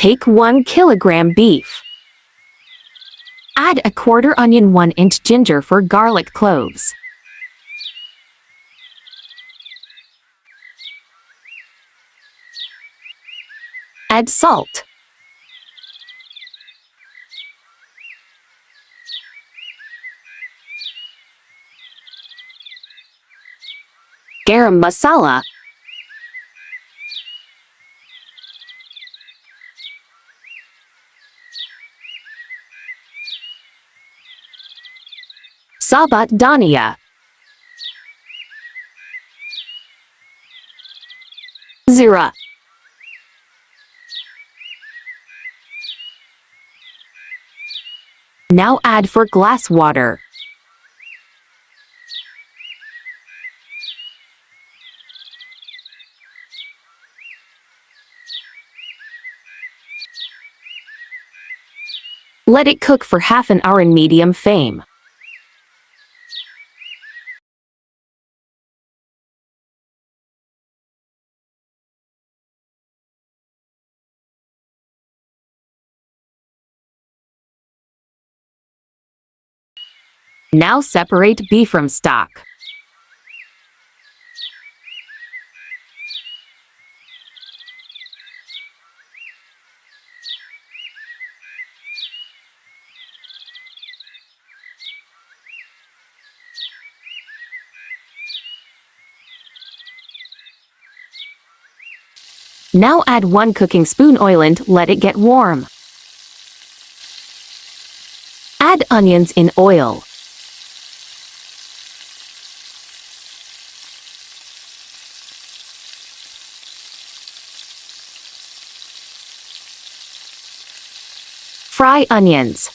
Take 1 kilogram beef. Add a quarter onion, 1-inch ginger for garlic cloves. Add salt. Garam masala. Sabat dhania. Zira. Now add 4 glass water. Let it cook for half an hour in medium flame. Now separate beef from stock. Now add 1 cooking spoon oil and let it get warm. Add onions in oil. Fry onions.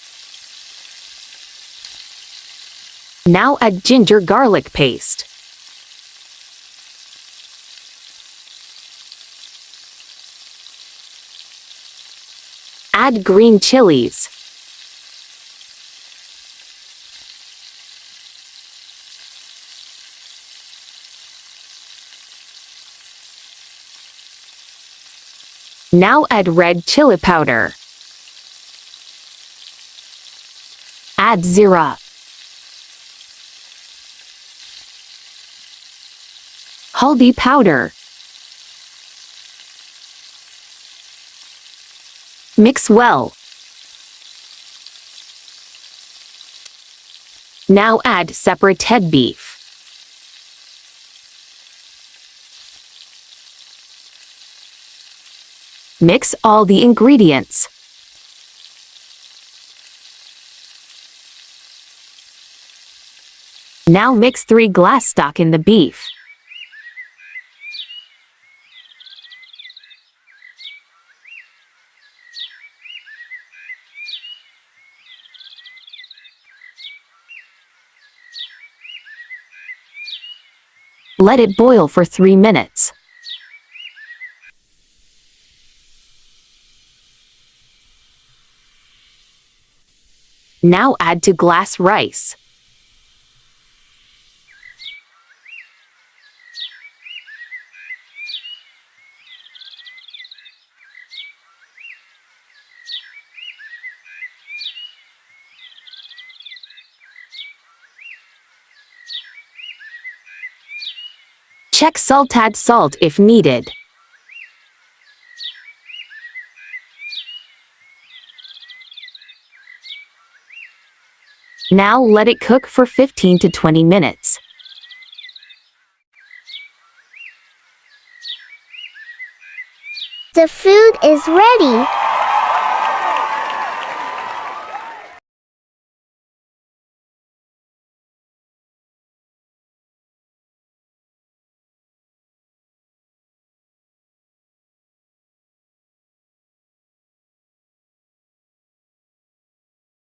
Now add ginger garlic paste. Add green chilies. Now add red chili powder. Add zira. Haldi powder. Mix well. Now add separated beef. Mix all the ingredients. Now mix 3 glass stock in the beef. Let it boil for 3 minutes. Now add to glass rice. Check salt, add salt if needed. Now let it cook for 15 to 20 minutes. The food is ready.